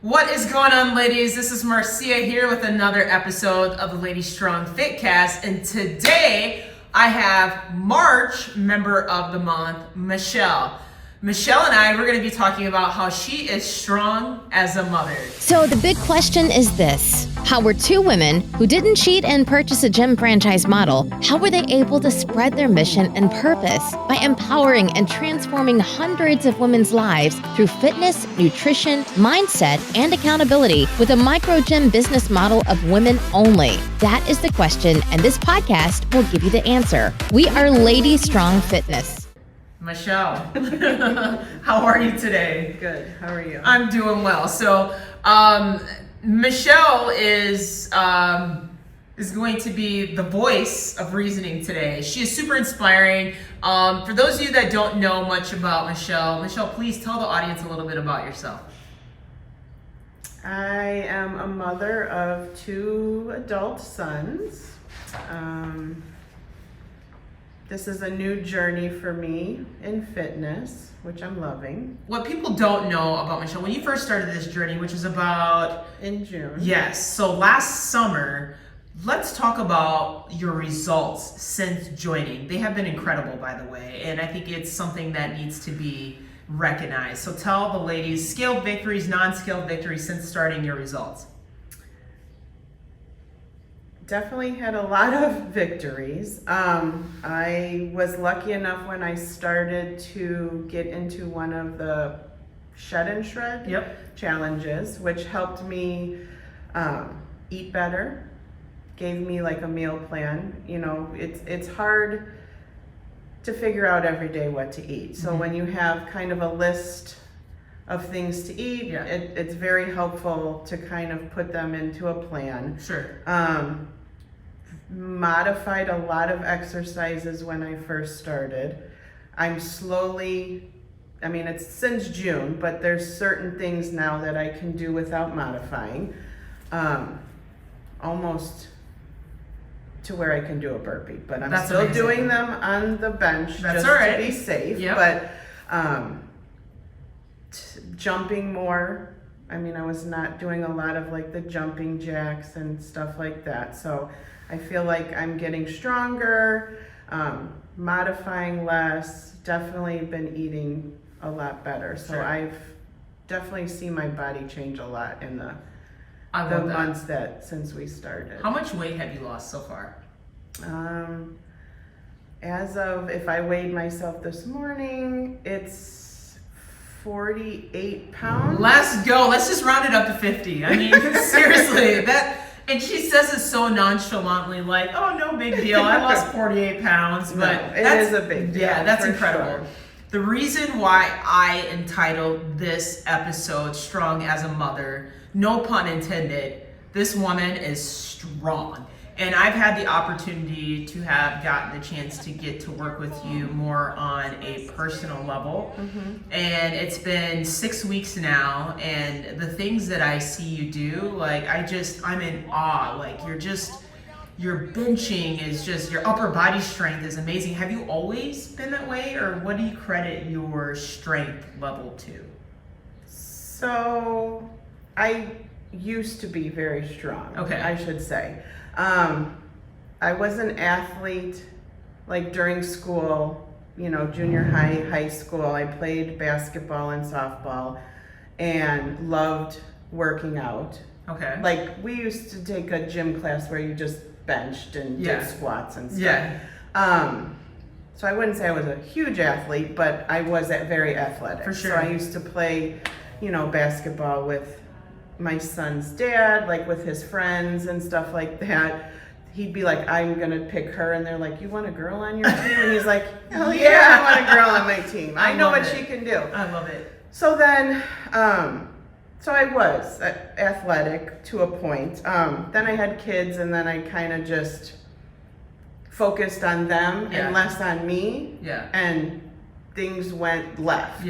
What is going on, ladies? This is Marciea here with another episode of the LadyStrong Fitcast, and today I have March member of the month, Michelle. Michelle and I, we're going to be talking about how she is strong as a mother. So the big question is this: how were two women who didn't cheat and purchase a gym franchise model, how were they able to spread their mission and purpose by empowering and transforming hundreds of women's lives through fitness, nutrition, mindset, and accountability with a micro gym business model of women only? That is the question, and this podcast will give you the answer. We are LadyStrong Fitness. Michelle, how are you today? Good. How are you? I'm doing well. So, Michelle is going to be the voice of reasoning today. She is super inspiring. For those of you that don't know much about Michelle, please tell the audience a little bit about yourself. I am a mother of two adult sons. This is a new journey for me in fitness, which I'm loving. What people don't know about Michelle, when you first started this journey, which is about... In June. Yes, so last summer, let's talk about your results since joining. They have been incredible, by the way, and I think it's something that needs to be recognized. So tell the ladies, scaled victories, non-scaled victories since starting your results. Definitely had a lot of victories. I was lucky enough when I started to get into one of the Shed and Shred challenges, which helped me eat better, gave me like a meal plan. You know, it's hard to figure out every day what to eat. So when you have kind of a list of things to eat, it's very helpful to kind of put them into a plan. Sure. Modified a lot of exercises when I first started. I'm slowly, it's since June, but there's certain things now that I can do without modifying. Almost to where I can do a burpee, but I'm still amazing. Doing them on the bench just to be safe. But jumping more. I was not doing a lot of like the jumping jacks and stuff like that. So I feel like I'm getting stronger, modifying less, definitely been eating a lot better. So I've definitely seen my body change a lot in the months that since we started. How much weight have you lost so far? As of, if I weighed myself this morning, it's 48 pounds. Let's go. Let's just round it up to 50. Seriously, and she says it so nonchalantly, like, oh, no big deal. I lost 48 pounds. But it is a big deal. Yeah, that's incredible. Sure. The reason why I entitled this episode Strong as a Mother, no pun intended, this woman is strong. And I've had the opportunity to have gotten the chance to get to work with you more on a personal level. And it's been 6 weeks now, and the things that I see you do, like I'm in awe. Like your benching is just, your upper body strength is amazing. Have you always been that way, or what do you credit your strength level to? So I used to be very strong, I should say. I was an athlete, like during school, junior high, high school. I played basketball and softball and loved working out. Okay. Like we used to take a gym class where you just benched and did squats and stuff. So I wouldn't say I was a huge athlete, but I was very athletic. For sure. So I used to play, basketball with my son's dad, like with his friends and stuff like that. He'd be like, I'm gonna pick her, and they're like, you want a girl on your team? And he's like, hell yeah, I want a girl on my team. I know what she can do. I love it. So then, so I was athletic to a point. Then I had kids, and then I kind of just focused on them and less on me. And things went left.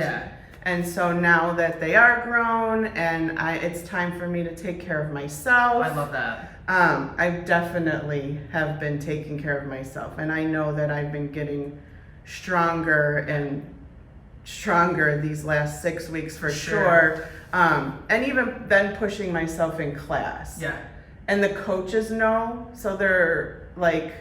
And so now that they are grown and it's time for me to take care of myself. I love that. I definitely have been taking care of myself. And I know that I've been getting stronger and stronger these last 6 weeks for sure. And even then pushing myself in class. Yeah. And the coaches know, so they're like,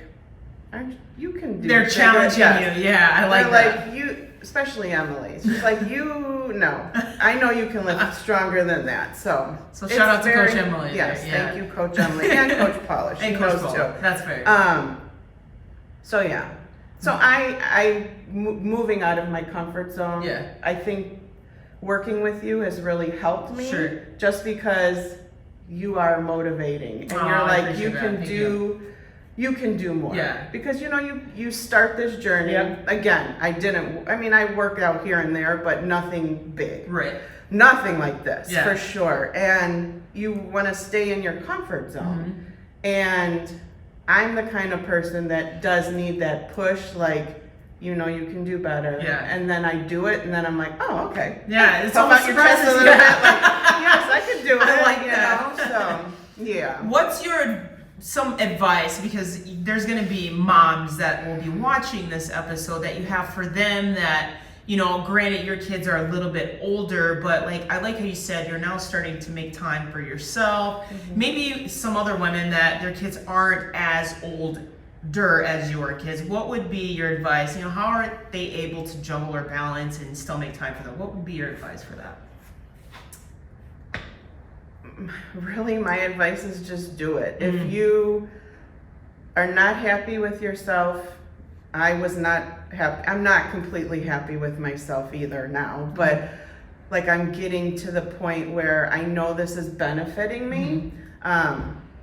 you can do They're bigger." challenging Yes. you. Yeah, I like They're that. like, you, especially Emily. She's like, you know, I know you can lift stronger than that. So So shout out to Coach Emily. Yes, Yeah. thank you, Coach Emily, and Coach Paula. She And Coach knows Paul. too. That's fair. So yeah. So moving out of my comfort zone. Yeah. I think working with you has really helped me. Sure. Just because you are motivating, and Oh, you're I like, appreciate you that. can Thank do. You can do more. Yeah. Because you start this journey. Yep. Again, I work out here and there, but nothing big. Right. Nothing like this, Yeah. for sure. And you want to stay in your comfort zone. And I'm the kind of person that does need that push, like, you can do better. Yeah. And then I do it, and then I'm like, oh, okay. Yeah, it's How almost about your chest a surprises. little Yeah. bit? Like, yes, I could do it. I like that. So, yeah. What's some advice, because there's going to be moms that will be watching this episode, that you have for them that, granted your kids are a little bit older, but I like how you said you're now starting to make time for yourself. Maybe some other women that their kids aren't as older as your kids. What would be your advice? How are they able to juggle or balance and still make time for them? What would be your advice for that? Really, my advice is just do it. If you are not happy with yourself, I'm not completely happy with myself either now, but I'm getting to the point where I know this is benefiting me.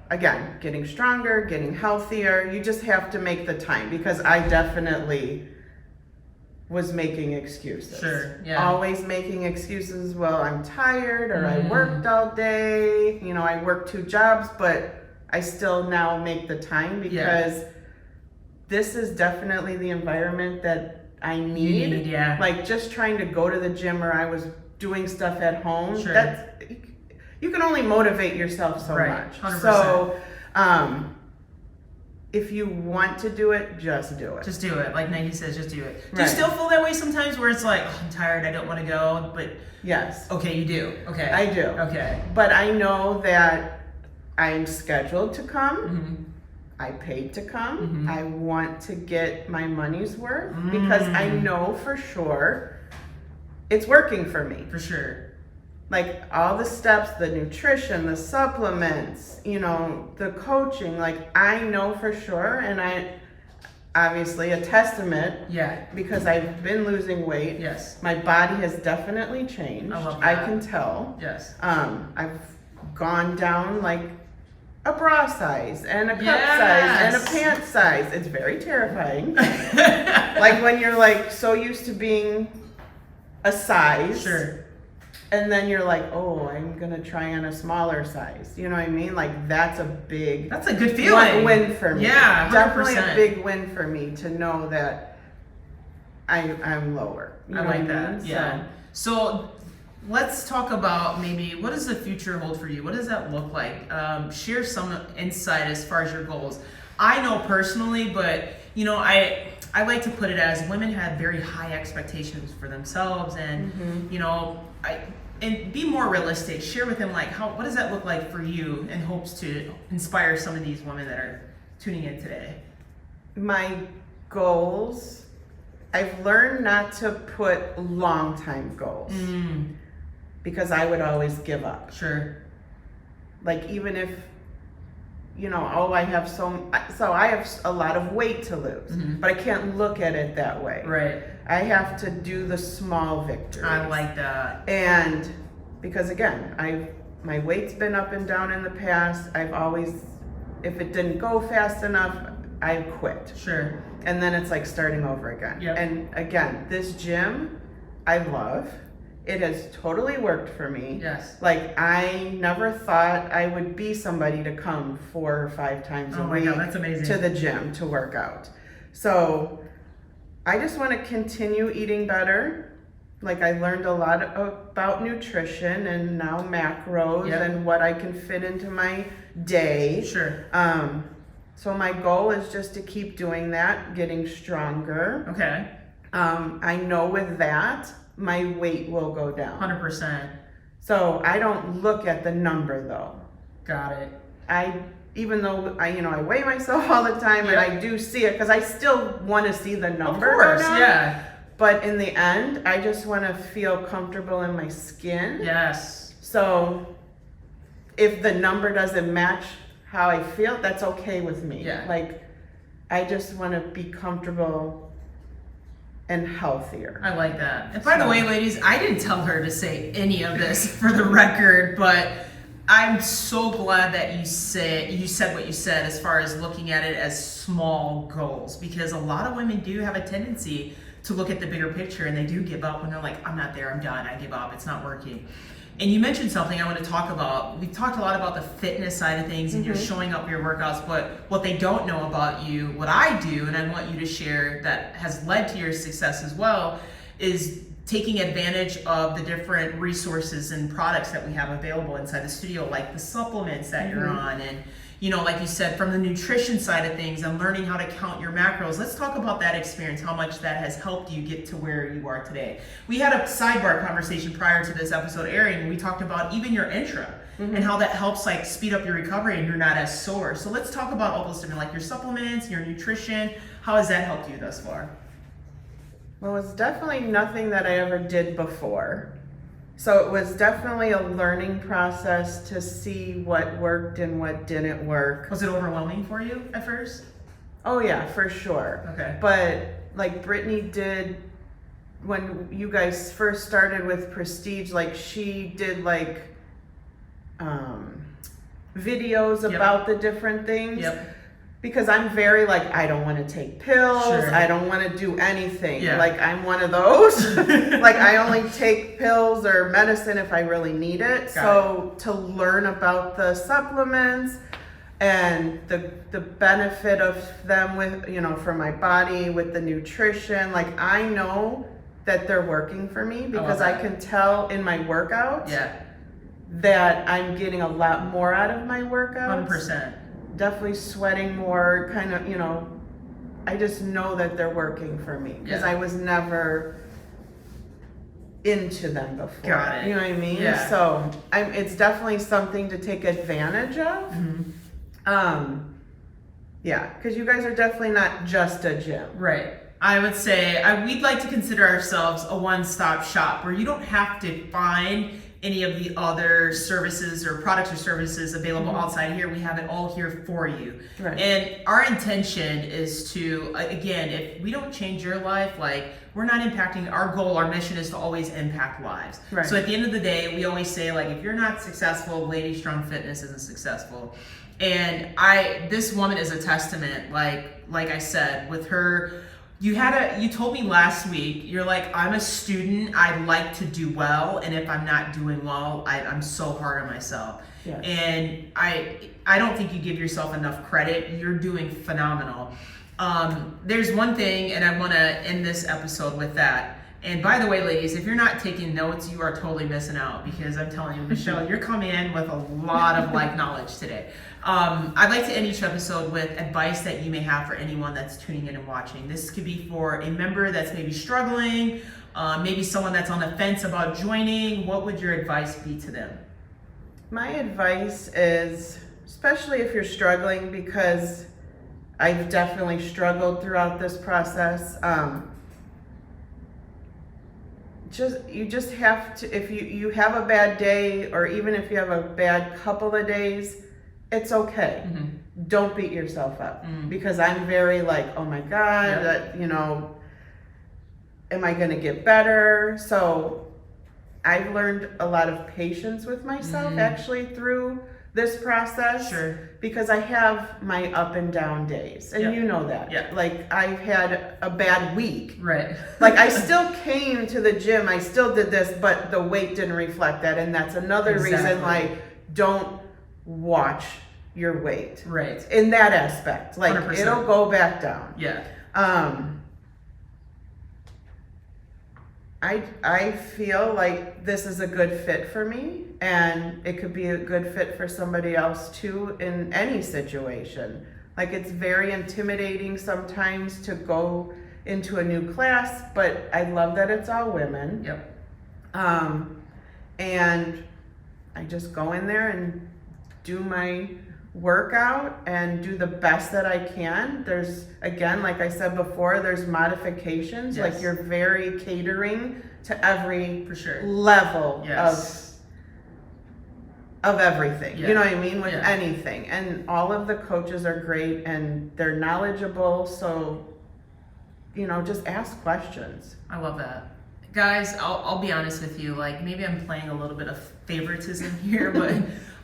Again, getting stronger, getting healthier. You just have to make the time, because I definitely was making excuses. Sure, yeah. Always making excuses. Well, I'm tired, or I worked all day. I worked 2 jobs, but I still now make the time, because this is definitely the environment that I need. Yeah. Just trying to go to the gym, or I was doing stuff at home. Sure. You can only motivate yourself so Right, much. 100%. So, if you want to do it, just do it. Just do it. Like Nike says, just do it. Do you Right. still feel that way sometimes, where it's like, oh, I'm tired, I don't want to go, but Yes, okay, you do. Okay. I do. Okay. But I know that I'm scheduled to come. I paid to come. I want to get my money's worth, because I know for sure it's working for me. For sure. All the steps, the nutrition, the supplements, the coaching, I know for sure, and I obviously a testament, Yeah. because I've been losing weight. Yes. My body has definitely changed. I love I that. can tell. Yes. I've gone down a bra size and a cup Yes. size and a pant size. It's very terrifying. When you're so used to being a size. Sure. And then you're like, oh, I'm gonna try on a smaller size. You know what I mean? That's a big That's a good feeling. win for me. Yeah, 100%. Definitely a big win for me to know that I'm lower. You I know like what that. mean? Yeah. So let's talk about maybe what does the future hold for you? What does that look like? Share some insight as far as your goals. I know personally, but I like to put it as women have very high expectations for themselves, and and be more realistic. Share with them what does that look like for you, in hopes to inspire some of these women that are tuning in today. My goals, I've learned not to put long time goals, because I would always give up. Sure. Even if I have a lot of weight to lose, but I can't look at it that way. Right. I have to do the small victories. I like that. And because again, my weight's been up and down in the past. I've always, if it didn't go fast enough, I quit. Sure. And then it's starting over again. Yep. And again, this gym, I love. It has totally worked for me. Yes. I never thought I would be somebody to come 4 or 5 times a Oh my week God, that's amazing. to the gym to work out. So I just want to continue eating better. I learned a lot about nutrition, and now macros, Yep. and what I can fit into my day. Sure. So my goal is just to keep doing that, getting stronger. Okay. I know with that, my weight will go down. 100%. So I don't look at the number though. Got it. Even though I weigh myself all the time, and I do see it because I still want to see the number. Of course, go down. yeah. But in the end, I just want to feel comfortable in my skin. Yes. So if the number doesn't match how I feel, that's okay with me. Yeah. Like, I just want to be comfortable and healthier. I like that. And by the way, ladies, I didn't tell her to say any of this for the record, but I'm so glad that you said what you said as far as looking at it as small goals, because a lot of women do have a tendency to look at the bigger picture and they do give up when they're like, I'm not there, I'm done, I give up, it's not working. And you mentioned something I want to talk about. We've talked a lot about the fitness side of things and you're showing up your workouts, but what they don't know about you, what I do, and I want you to share that has led to your success as well, is taking advantage of the different resources and products that we have available inside the studio, like the supplements that you're on, and like you said, from the nutrition side of things and learning how to count your macros. Let's talk about that experience, how much that has helped you get to where you are today. We had a sidebar conversation prior to this episode airing, and we talked about even your intra and how that helps like speed up your recovery and you're not as sore. So let's talk about all those different, like your supplements, your nutrition. How has that helped you thus far? Well, it's definitely nothing that I ever did before. So it was definitely a learning process to see what worked and what didn't work. Was it overwhelming for you at first? Oh yeah, for sure. Okay. But like Brittany did, when you guys first started with Prestige, like she did like videos about the different things. Yep. Because I'm very like, I don't want to take pills. Sure. I don't want to do anything. Yeah. Like I'm one of those. Like I only take pills or medicine if I really need it. To learn about the supplements and the benefit of them with, for my body, with the nutrition, like I know that they're working for me because I can tell in my workouts that I'm getting a lot more out of my workouts. 100%. Definitely sweating more, kind of, I just know that they're working for me because I was never into them before. Got it. You know what I mean? Yeah. So it's definitely something to take advantage of. Yeah, because you guys are definitely not just a gym. Right. I would say we'd like to consider ourselves a one-stop shop where you don't have to find any of the other services or products or services available outside here. We have it all here for you. Right. And our intention is to, again, if we don't change your life, like we're not impacting, our goal, our mission is to always impact lives. Right. So at the end of the day, we always say, like, if you're not successful, LadyStrong Fitness isn't successful. And this woman is a testament, like I said, with her. You told me last week, you're like, I'm a student, I like to do well, and if I'm not doing well, I'm so hard on myself. Yes. And I don't think you give yourself enough credit. You're doing phenomenal. There's one thing, and I want to end this episode with that. And by the way, ladies, if you're not taking notes, you are totally missing out, because I'm telling you, Michelle, you're coming in with a lot of knowledge today. I'd like to end each episode with advice that you may have for anyone that's tuning in and watching. This could be for a member that's maybe struggling, maybe someone that's on the fence about joining. What would your advice be to them? My advice is, especially if you're struggling, because I've definitely struggled throughout this process, you just have to, if you have a bad day, or even if you have a bad couple of days, it's okay. Don't beat yourself up, because I'm very like, oh my God, am I going to get better? So I've learned a lot of patience with myself actually through this process. Sure. Because I have my up and down days, and you know that. Yeah. Like I've had a bad week. Right. Like I still came to the gym, I still did this, but the weight didn't reflect that, and that's another reason. Like, don't watch your weight. Right. In that aspect, like 100%. It'll go back down. Yeah. I feel like this is a good fit for me, and it could be a good fit for somebody else too in any situation. Like, it's very intimidating sometimes to go into a new class, but I love that it's all women. Yep. And I just go in there and do my workout and do the best that I can. There's, again, like I said before, there's modifications. Yes. Like you're very catering to every For sure. level Yes. of everything. Yeah. You know what I mean? With Yeah. anything. And all of the coaches are great and they're knowledgeable. So, you know, just ask questions. I love that. Guys, I'll be honest with you, like maybe I'm playing a little bit of favoritism here, but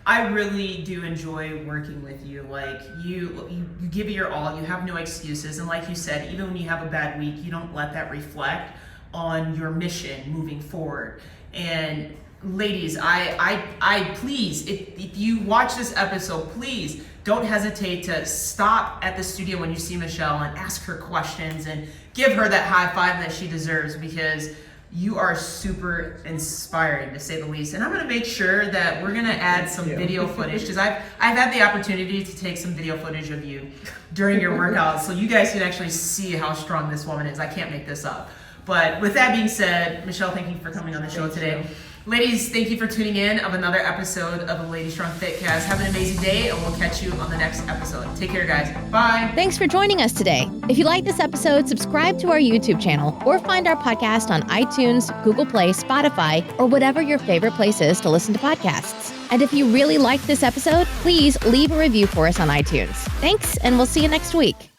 I really do enjoy working with you. Like you give it your all, you have no excuses. And like you said, even when you have a bad week, you don't let that reflect on your mission moving forward. And ladies, I please, if you watch this episode, please don't hesitate to stop at the studio when you see Michelle and ask her questions and give her that high five that she deserves, because you are super inspiring, to say the least. And I'm gonna make sure that we're gonna add some video footage, because I've had the opportunity to take some video footage of you during your workouts, so you guys can actually see how strong this woman is. I can't make this up. But with that being said, Michelle, thank you for coming on the show today. Ladies, thank you for tuning in of another episode of the LadyStrong Fitcast. Have an amazing day, and we'll catch you on the next episode. Take care, guys. Bye. Thanks for joining us today. If you like this episode, subscribe to our YouTube channel or find our podcast on iTunes, Google Play, Spotify, or whatever your favorite place is to listen to podcasts. And if you really liked this episode, please leave a review for us on iTunes. Thanks, and we'll see you next week.